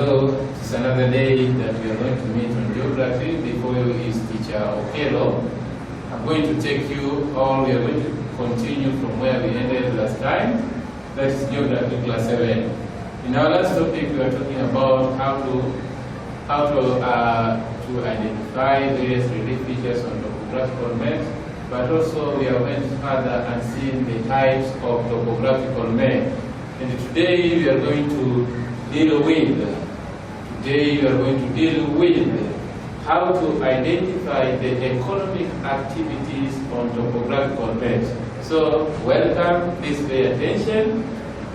Hello, it's another day that we are going to meet on geography. Before you is teacher Okelo. I'm going to take you, or we are going to continue from where we ended last time. That is geography class 7. In our last topic, we are talking about how to identify various relief features on topographical maps, but also we are went further and seen the types of topographical map. And today we are going to deal with how to identify the economic activities on topographical maps. So, welcome, please pay attention.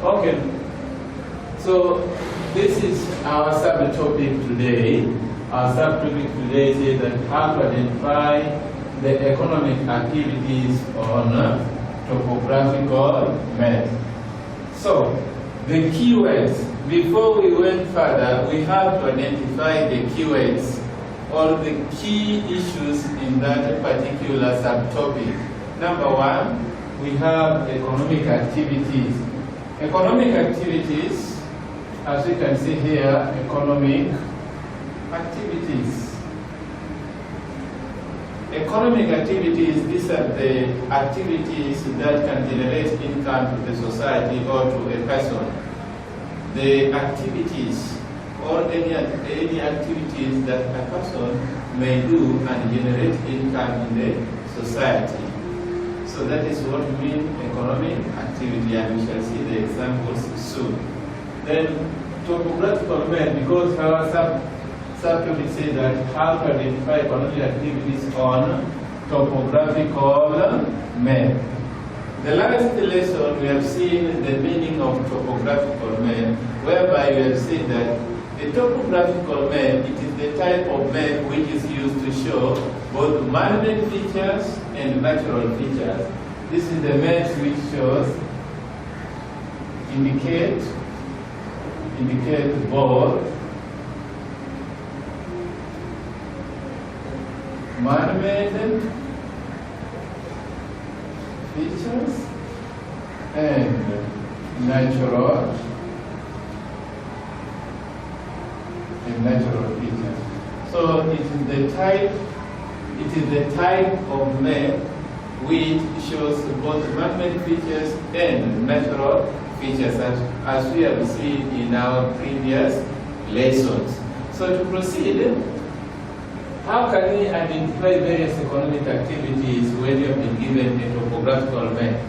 Okay, so this is our subtopic today. Our subtopic today says that how to identify the economic activities on topographical maps. So, the keywords. Before we went further, we have to identify the keywords or the key issues in that particular subtopic. Number one, we have economic activities. Economic activities, as you can see here, economic activities. Economic activities, these are the activities that can generate income to the society or to a person. The activities or any activities that a person may do and generate income in the society. So that is what we mean economic activity, and we shall see the examples soon. Then topographical map, because our subtopic says that how to identify economic activities on topographical map. The last lesson we have seen the meaning of topographical map, whereby we have seen that the topographical map, it is the type of map which is used to show both man-made features and natural features. This is the map which shows, indicate both man-made features and natural features. So it is the type of map which shows both man-made features and natural features, as we have seen in our previous lessons. So to proceed, how can we identify various economic activities when you have been given a topographical map?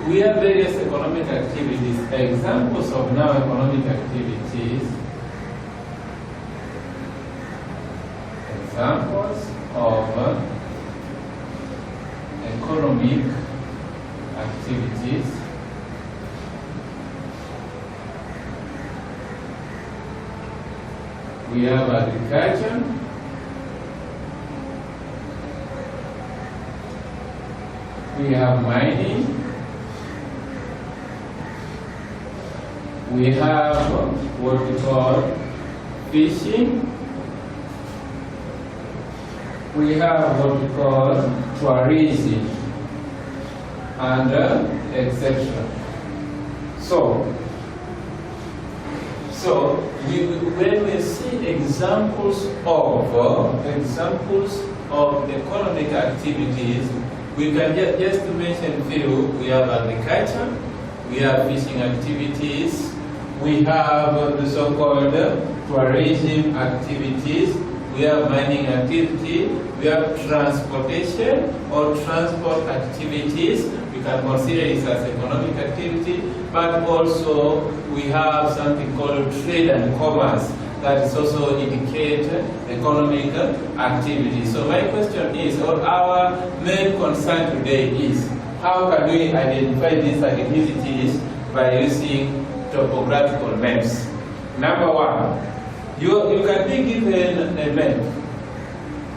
We have various economic activities. Examples of now economic activities. Examples of economic activities. We have agriculture. We have mining. We have what we call fishing. We have what we call tourism and etc. So when we see examples of economic activities, we can just to mention few. We have agriculture, we have fishing activities, we have the so-called tourism activities, we have mining activity, we have transportation or transport activities. We can consider it as economic activity, but also we have something called trade and commerce that is also indicate economic activity. So my question is, or our main concern today is, how can we identify these activities by using topographical maps? Number one, you can be given a map.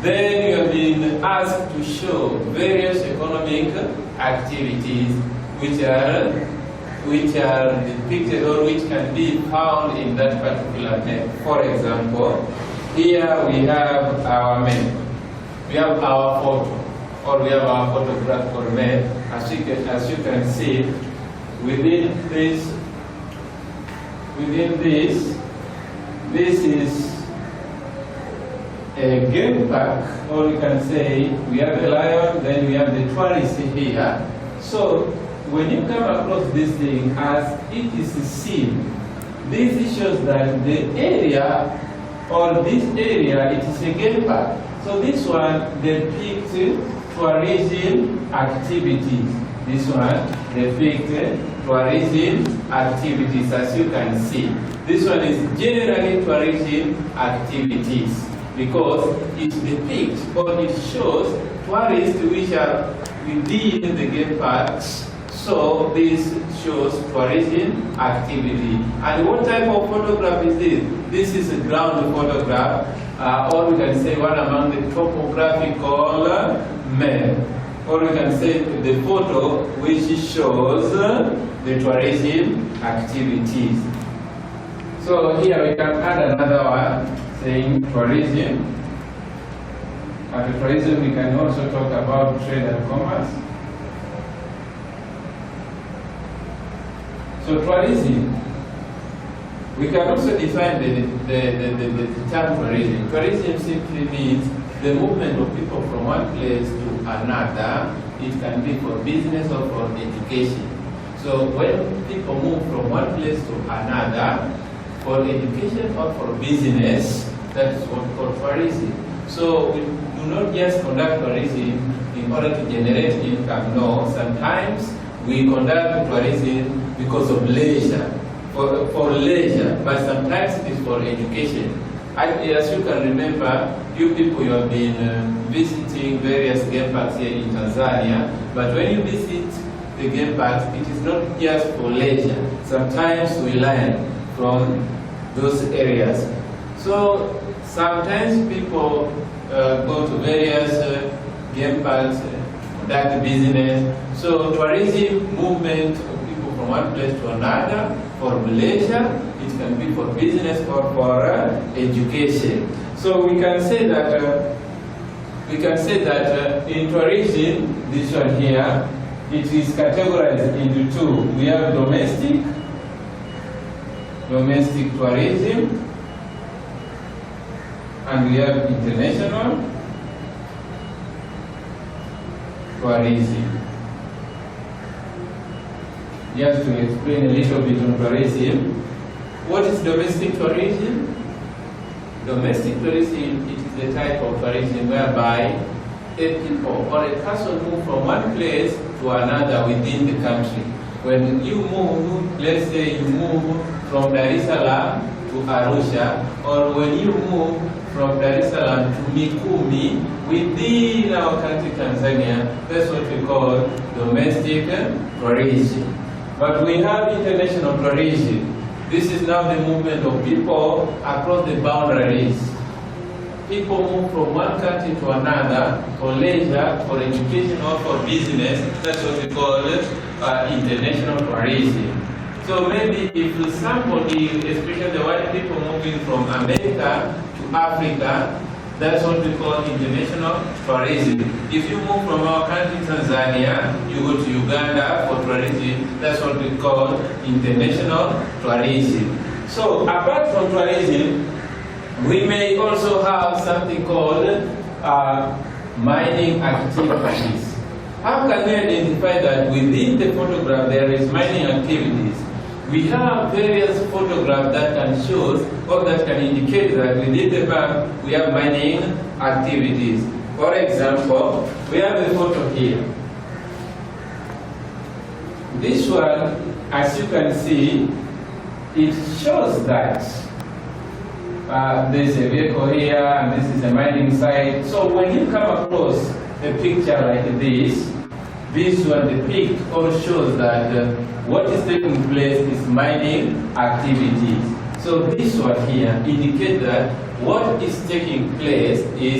Then you have been asked to show various economic activities which are depicted or which can be found in that particular map. For example, here we have our map. We have our photo, or we have our photographical map. As you can see, within this this is a game park, or you can say we have a lion, then we have the tourist here. So when you come across this thing as it is seen, this shows that the area or this area, it is a game park. So this one depicts tourism activities. This one depicts tourism activities, as you can see. This one is generally tourism activities because it depicts or it shows tourists which are within the game parks. So this shows tourism activity. And what type of photograph is this? This is a ground photograph, or we can say one among the topographical map. Or we can say the photo which shows the tourism activities. So here we can add another one saying tourism. Under tourism we can also talk about trade and commerce. So tourism, we can also define the term tourism. Tourism simply means the movement of people from one place to another. It can be for business or for education. So when people move from one place to another, for education or for business, that is what we call tourism. So we do not just conduct tourism in order to generate income. No, sometimes we conduct tourism because of leisure, for leisure, but sometimes it is for education. As you can remember, you people, you have been visiting various game parks here in Tanzania, but when you visit the game parks, it is not just for leisure. Sometimes we learn from those areas. So sometimes people go to various game parks, conduct business. So tourism movement of people from one place to another for leisure, it can be for business or for education. So we can say that in tourism, this one here, it is categorized into two. We have domestic tourism, and we have international tourism. Just to explain a little bit on tourism, what is domestic tourism? Domestic tourism, it is the type of tourism whereby a people or a person move from one place to another within the country. When you move, let's say you move from Dar es Salaam to Arusha, or when you move from Dar es Salaam to Mikumi within our country Tanzania, that's what we call domestic tourism. But we have international tourism. This is now the movement of people across the boundaries. People move from one country to another for leisure, for education, or for business. That's what we call international tourism. So maybe if somebody, especially the white people moving from America to Africa, that's what we call international tourism. If you move from our country, Tanzania, you go to Uganda for tourism, that's what we call international tourism. So apart from tourism, we may also have something called mining activities. How can we identify that within the photograph there is mining activities? We have various photographs that can show or that can indicate that within the park we have mining activities. For example, we have a photo here. This one, as you can see, it shows that there's a vehicle here and this is a mining site. So when you come across a picture like this one depicts or shows that what is taking place is mining activities. So this one here indicates that what is taking place is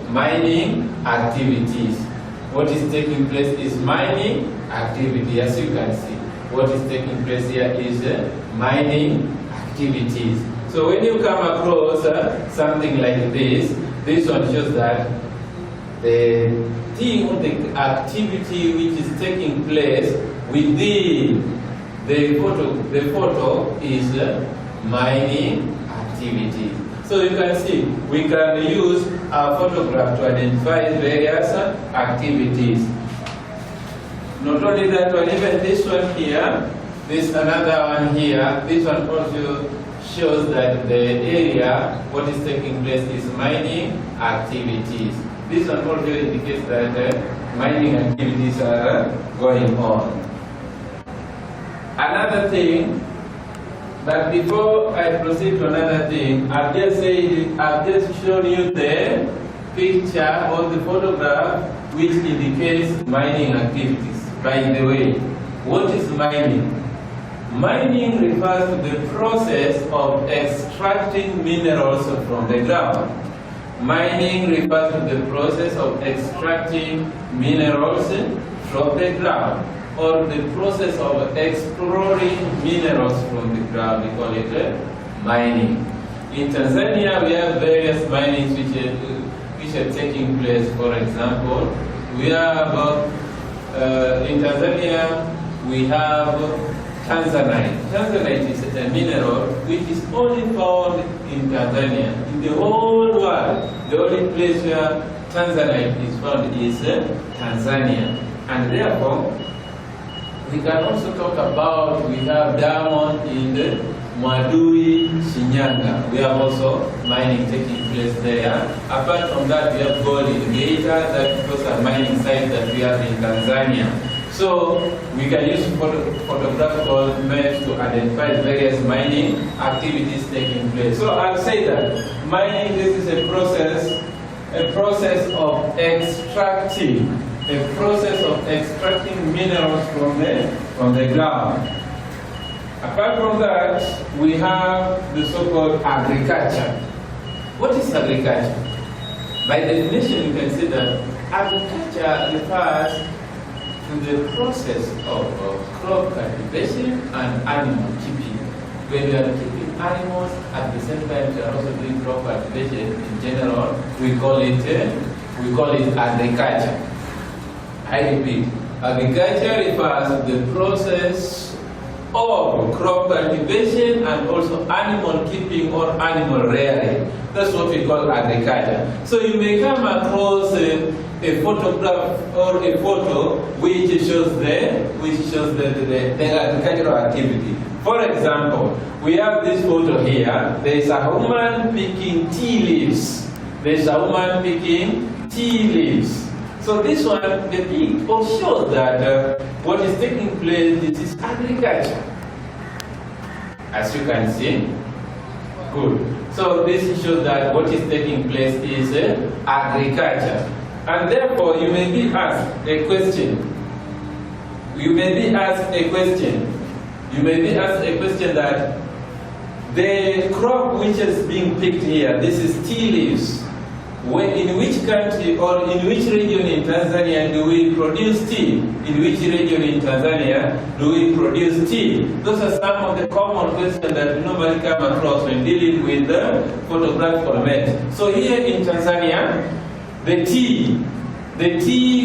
mining activities. What is taking place is mining activity, as you can see. What is taking place here is mining activities. So when you come across something like this one shows that the thing or the activity which is taking place within the photo is mining activity. activities. So you can see, we can use our photograph to identify various activities. Not only that one, even this one here, this another one here, this one also shows that the area, what is taking place is mining activities. This one also indicates that mining activities are going on. Another thing, but before I proceed to another thing, I've just shown you the picture or the photograph which indicates mining activities. By the way, what is mining? Mining refers to the process of extracting minerals from the ground. Mining refers to the process of extracting minerals from the ground, or the process of exploring minerals from the ground. We call it mining. In Tanzania, we have various minings which are taking place. For example, we have in Tanzania we have Tanzanite. Tanzanite is a mineral which is only found in Tanzania. In the whole world, the only place where Tanzanite is found is Tanzania. And therefore, we can also talk about, we have diamond in the Mwadui, Shinyanga. We have also mining taking place there. Apart from that, we have gold in Geita. That those are mining sites that we have in Tanzania. So we can use photographical maps to identify various mining activities taking place. So I'll say that mining, this is a process of extracting minerals from the ground. Apart from that, we have the so-called agriculture. What is agriculture? By definition, you can say that agriculture refers to the process of crop cultivation and animal keeping. When we are keeping animals, at the same time we are also doing crop cultivation in general, we call it agriculture. I repeat, agriculture refers to the process of crop cultivation and also animal keeping or animal rearing. That's what we call agriculture. So you may come across a photograph or a photo which shows the agricultural activity. For example, we have this photo here. There is a woman picking tea leaves. So this one depicts or shows that what is taking place, this is agriculture. As you can see, good. So this shows that what is taking place is agriculture. And therefore you may be asked a question. That the crop which is being picked here, this is tea leaves. In which country or in which region in Tanzania do we produce tea? In which region in Tanzania do we produce tea? Those are some of the common questions that we normally come across when dealing with the photographical maps. So here in Tanzania, the tea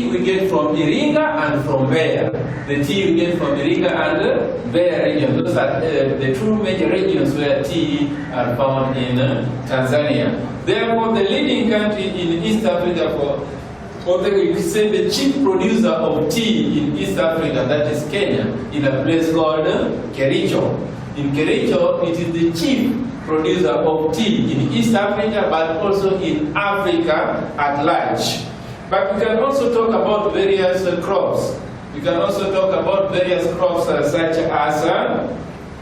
we get from Iringa and from Mbeya. The tea we get from Iringa and Mbeya region. Those are the two major regions where tea are found in Tanzania. Therefore, the leading country in East Africa we say the chief producer of tea in East Africa, that is Kenya, in a place called Kericho. In Kericho, it is the chief producer of tea in East Africa, but also in Africa at large. But we can also talk about various crops. We can also talk about various crops such as,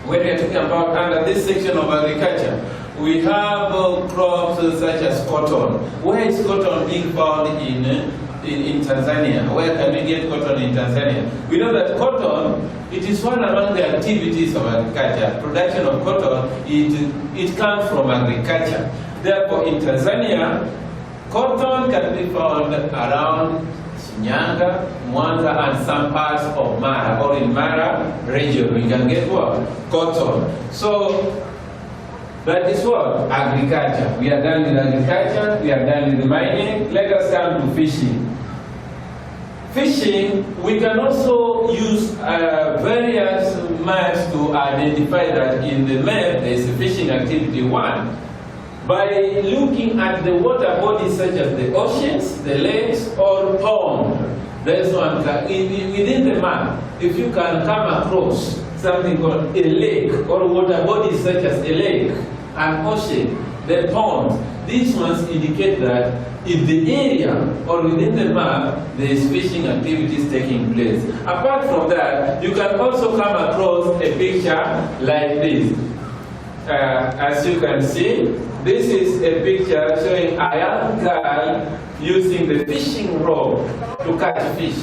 when we are talking about under this section of agriculture, we have crops such as cotton. Where is cotton being found in Tanzania? Where can we get cotton in Tanzania? We know that cotton, it is one among the activities of agriculture. Production of cotton, it comes from agriculture. Therefore, in Tanzania, cotton can be found around Shinyanga, Mwanza, and some parts of Mara, or in Mara region. We can get what? Cotton. So, that is what? Agriculture. We are done with agriculture, we are done with mining. Let us come to fishing. Fishing, we can also use various maps to identify that in the map there is a fishing activity 1. by looking at the water bodies such as the oceans, the lakes, or pond. That's one. Within the map, if you can come across something called a lake or water bodies such as a lake, an ocean, the pond, these ones indicate that in the area or within the map, there is fishing activities taking place. Apart from that, you can also come across a picture like this. As you can see, this is a picture showing a young girl using the fishing rod to catch fish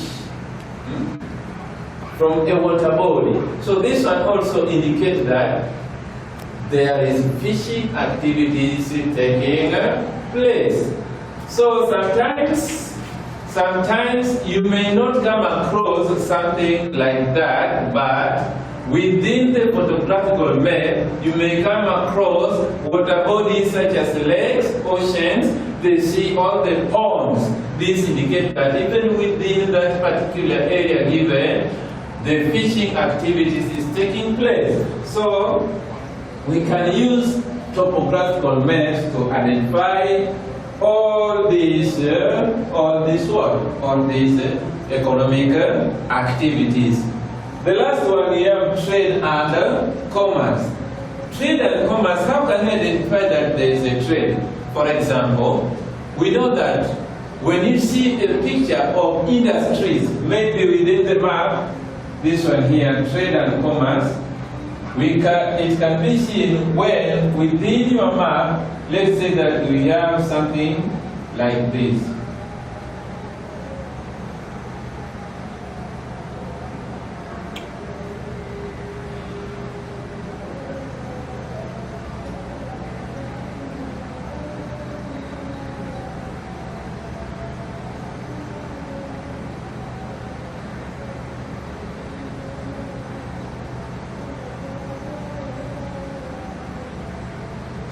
from a water body. So this one also indicates that there is fishing activities taking place. So sometimes you may not come across something like that, but within the photographical map, you may come across water bodies such as lakes, oceans, the sea, or the ponds. This indicates that even within that particular area given, the fishing activities is taking place. So we can use topographical maps to identify all these economic activities. The last one, we have trade and commerce. Trade and commerce, how can we identify that there is a trade? For example, we know that when you see a picture of industries, maybe within the map, this one here, trade and commerce, it can be seen when within your map, let's say that we have something like this.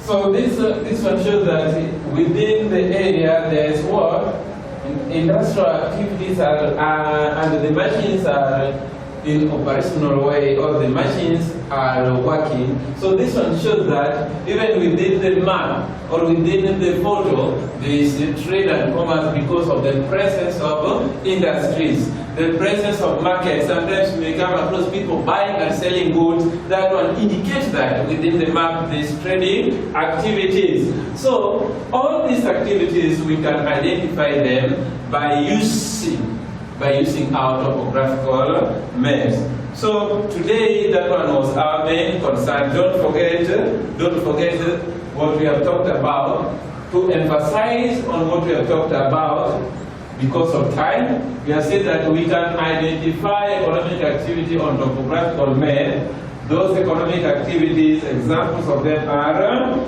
So this one shows that within the area there is what? Industrial activities are and the machines are in operational way, or the machines are working. So this one shows that even within the map or within the photo, there is trade and commerce because of the presence of industries, the presence of markets. Sometimes you may come across people buying and selling goods. That one indicates that within the map there is trading activities. So all these activities, we can identify them by using our topographical maps. So today that one was our main concern. Don't forget what we have talked about. To emphasize on what we have talked about, because of time, we have said that we can identify economic activity on topographical map. Those economic activities, examples of them are,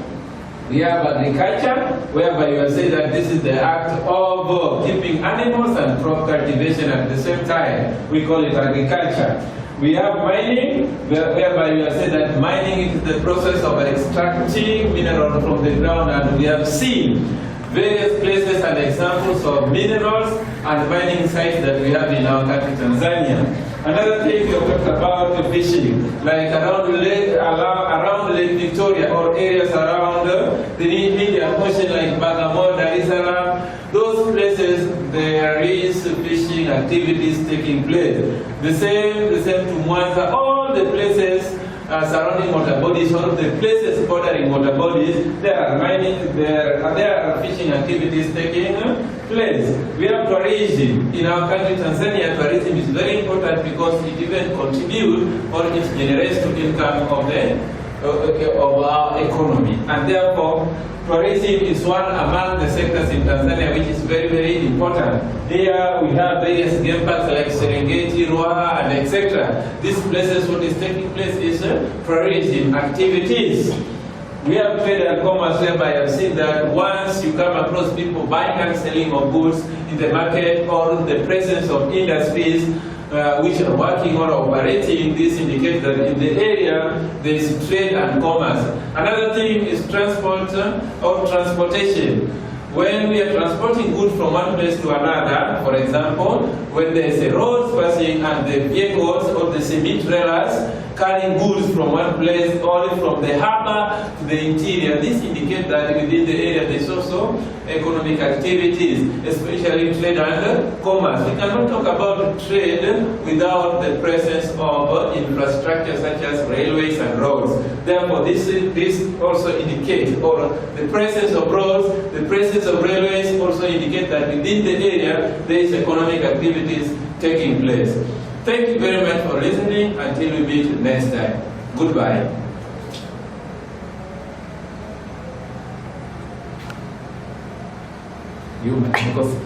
we have agriculture, whereby you have said that this is the act of keeping animals and crop cultivation at the same time. We call it agriculture. We have mining, whereby you have said that mining is the process of extracting mineral from the ground, and we have seen various places and examples of minerals and mining sites that we have in our country, Tanzania. Another thing we have talked about fishing, like around Lake Victoria or areas around the Indian Ocean, like Bagamoyo, Dar es Salaam. Those places, there is fishing activities taking place. The same to Mwanza, all the places surrounding water bodies, all of the places bordering water bodies, there are mining, there are fishing activities taking place. We have tourism in our country, Tanzania. Tourism is very important because it even contributes or it generates to income of our economy, and therefore tourism is one among the sectors in Tanzania which is very, very important. Here we have various game parks like Serengeti, Ruaha, and etc. These places, what is taking place is tourism activities. We have trade and commerce, whereby I have seen that once you come across people buying and selling of goods in the market, or the presence of industries which are working or operating, this indicates that in the area there is trade and commerce. Another thing is transport or transportation. When we are transporting goods from one place to another, for example, when there is a road passing and the vehicles or the semi-trailers carrying goods from one place, only from the harbor to the interior. This indicates that within the area there's also economic activities, especially trade and commerce. We cannot talk about trade without the presence of infrastructure such as railways and roads. Therefore, this also indicates, or the presence of roads, the presence of railways also indicate that within the area there is economic activities taking place. Thank you very much for listening. Until we meet next time. Goodbye. You,